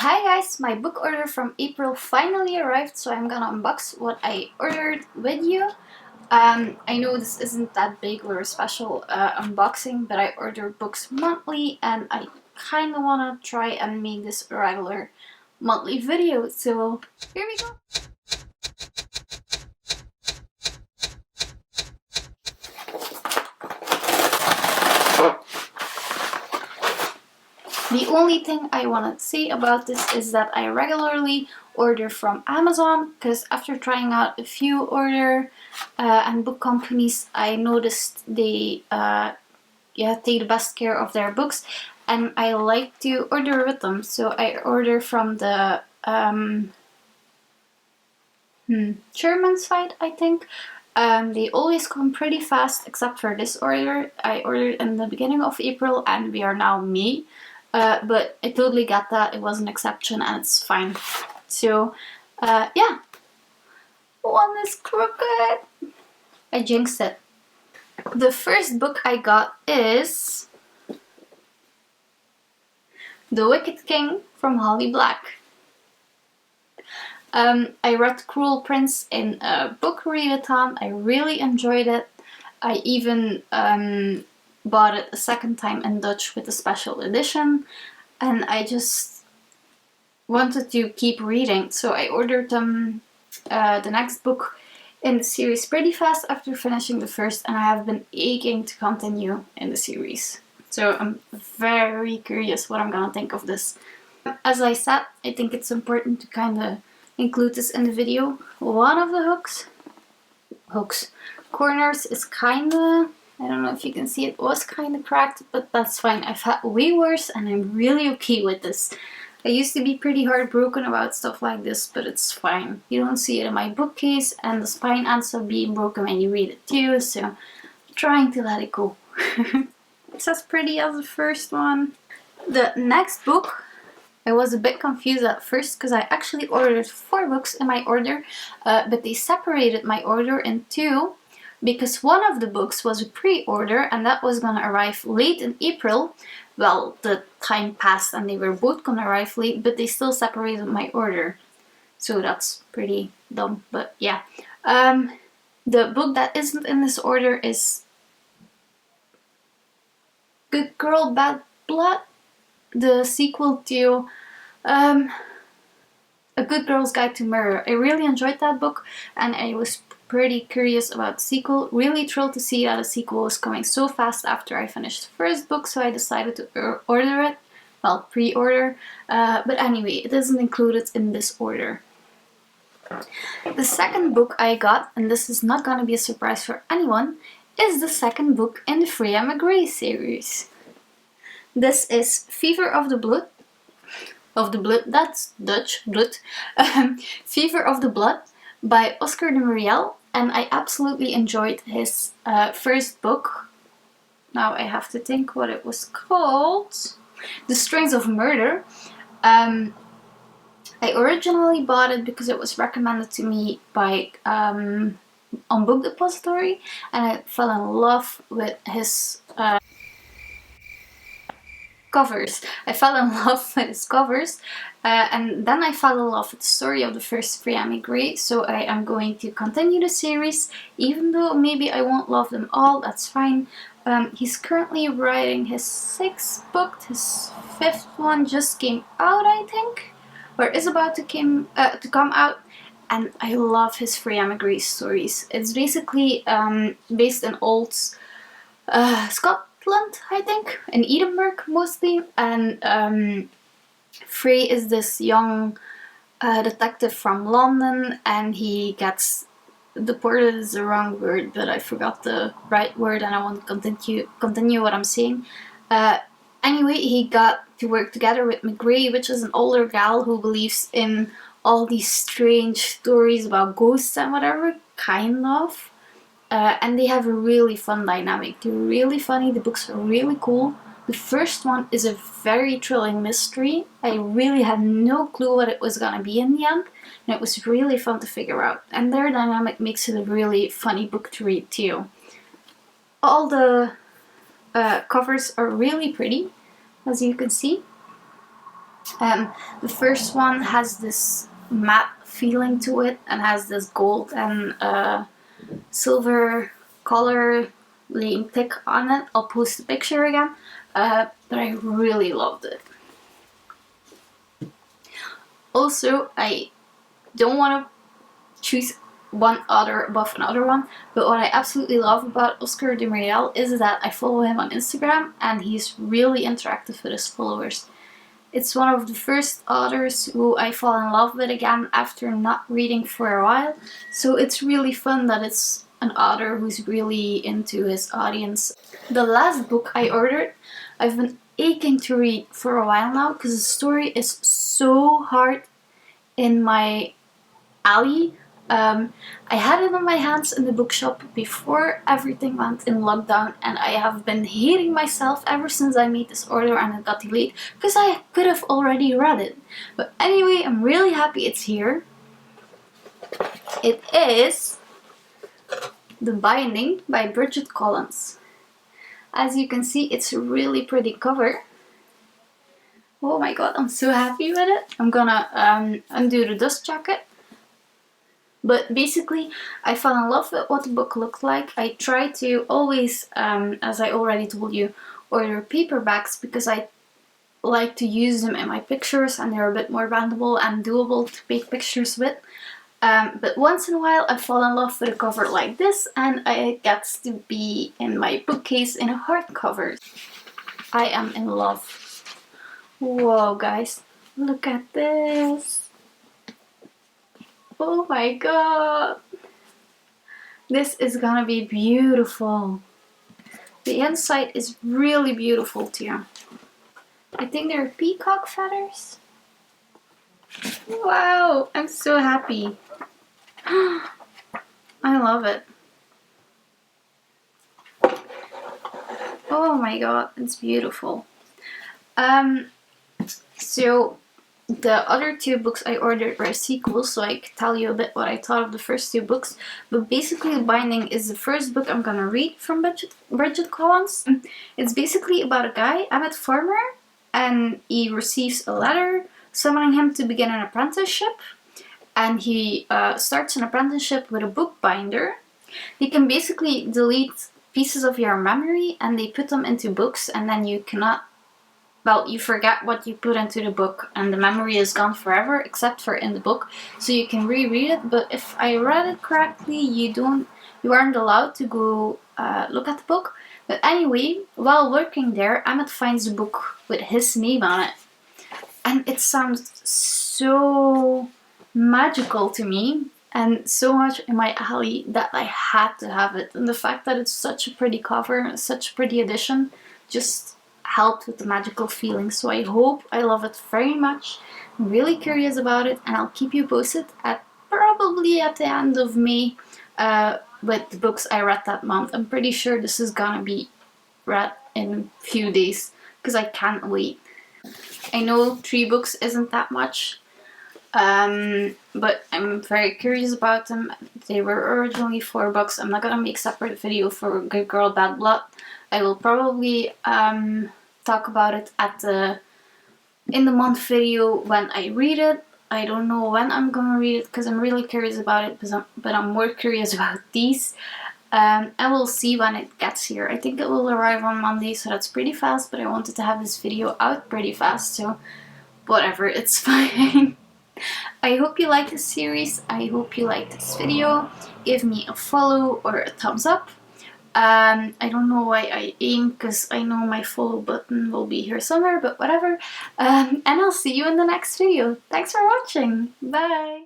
Hi guys, my book order from April finally arrived, so I'm gonna unbox what I ordered with you. I know this isn't that big or a special unboxing, but I order books monthly and I kinda wanna try and make this a regular monthly video, so here we go! The only thing I want to say about this is that I regularly order from Amazon because after trying out a few order and book companies, I noticed they take the best care of their books, and I like to order with them. So I order from the German side, I think. They always come pretty fast, except for this order. I ordered in the beginning of April and we are now May. But I totally get that. It was an exception and it's fine. So, yeah. One is crooked. I jinxed it. The first book I got is The Wicked King from Holly Black. I read Cruel Prince in a book readathon. I really enjoyed it. I even bought it a second time in Dutch with a special edition, and I just wanted to keep reading, so I ordered the next book in the series pretty fast after finishing the first, and I have been aching to continue in the series. So I'm very curious what I'm gonna think of this. As I said, I think it's important to kind of include this in the video. One of the corners is kind of, I don't know if you can see, it was kind of cracked, but that's fine. I've had way worse and I'm really okay with this. I used to be pretty heartbroken about stuff like this, but it's fine. You don't see it in my bookcase, and the spine ends up being broken when you read it too, so I'm trying to let it go. It's as pretty as the first one. The next book, I was a bit confused at first because I actually ordered 4 books in my order, but they separated my order in 2 because one of the books was a pre-order and that was gonna arrive late in April. Well, the time passed and they were both gonna arrive late, but they still separated my order. So that's pretty dumb, but yeah. The book that isn't in this order is Good Girl, Bad Blood, the sequel to A Good Girl's Guide to Murder. I really enjoyed that book and I was pretty curious about the sequel. Really thrilled to see that a sequel was coming so fast after I finished the first book, so I decided to order it. Well, pre-order. But anyway, it isn't included in this order. The second book I got, and this is not gonna be a surprise for anyone, is the second book in the Freya McGray series. This is Fever of the Blood. That's Dutch, blood. Fever of the Blood by Oscar de Muriel, and I absolutely enjoyed his first book. Now I have to think what it was called. The Strings of Murder. I originally bought it because it was recommended to me by on Book Depository, and I fell in love with his covers. I fell in love with his covers, and then I fell in love with the story of the first Freya McGray, so I am going to continue the series, even though maybe I won't love them all, that's fine. He's currently writing his 6th book. His 5th one just came out, I think, or is about to come out, and I love his Freya McGray stories. It's basically based in old Scotland, I think, in Edinburgh mostly, and Frey is this young detective from London, and he gets deported is the wrong word, but I forgot the right word and I won't continue what I'm saying. Anyway, he got to work together with McGray, which is an older gal who believes in all these strange stories about ghosts and whatever, kind of. And they have a really fun dynamic. They're really funny, the books are really cool. The first one is a very thrilling mystery. I really had no clue what it was gonna be in the end, and it was really fun to figure out. And their dynamic makes it a really funny book to read too. All the covers are really pretty, as you can see. The first one has this matte feeling to it and has this gold and silver color laying thick on it. I'll post the picture again, but I really loved it. Also, I don't want to choose one author above another one, but what I absolutely love about Oscar de Mariel is that I follow him on Instagram and he's really interactive with his followers. It's one of the first authors who I fall in love with again after not reading for a while, so it's really fun that it's an author who's really into his audience. The last book I ordered, I've been aching to read for a while now because the story is so hard in my alley. I had it on my hands in the bookshop before everything went in lockdown, and I have been hating myself ever since I made this order and it got delayed because I could have already read it. But anyway, I'm really happy it's here. It is The Binding by Bridget Collins. As you can see, it's a really pretty cover. Oh my god, I'm so happy with it. I'm gonna undo the dust jacket. But basically, I fell in love with what the book looked like. I try to always, as I already told you, order paperbacks because I like to use them in my pictures and they're a bit more bendable and doable to take pictures with. But once in a while I fall in love with a cover like this and it gets to be in my bookcase in a hardcover. I am in love. Whoa guys, look at this. Oh my god. This is gonna be beautiful. The inside is really beautiful too. I think they're peacock feathers. Wow, I'm so happy. I love it. Oh my god, it's beautiful. So the other two books I ordered were sequels, so I could tell you a bit what I thought of the first two books. But basically, The Binding is the first book I'm gonna read from Bridget Collins. It's basically about a guy, Emmett Farmer, and he receives a letter summoning him to begin an apprenticeship. And he starts an apprenticeship with a bookbinder. He can basically delete pieces of your memory and they put them into books, and then you cannot, well, you forget what you put into the book and the memory is gone forever except for in the book. So you can reread it, but if I read it correctly, you aren't allowed to go look at the book. But anyway, while working there, Emmett finds a book with his name on it. And it sounds so magical to me and so much in my alley that I had to have it. And the fact that it's such a pretty cover, such a pretty edition, just helped with the magical feeling. So I hope I love it very much. I'm really curious about it and I'll keep you posted probably at the end of May with the books I read that month. I'm pretty sure this is gonna be read in a few days because I can't wait. I know 3 books isn't that much, but I'm very curious about them. They were originally 4 books. I'm not gonna make a separate video for Good Girl Bad Blood. I will probably talk about it at the in the month video when I read it. I don't know when I'm gonna read it because I'm really curious about it, but I'm more curious about these. And we'll see when it gets here. I think it will arrive on Monday, so that's pretty fast, but I wanted to have this video out pretty fast, so whatever, it's fine. I hope you like this series. I hope you like this video. Give me a follow or a thumbs up. I don't know why I aim, because I know my follow button will be here somewhere, but whatever. And I'll see you in the next video. Thanks for watching. Bye!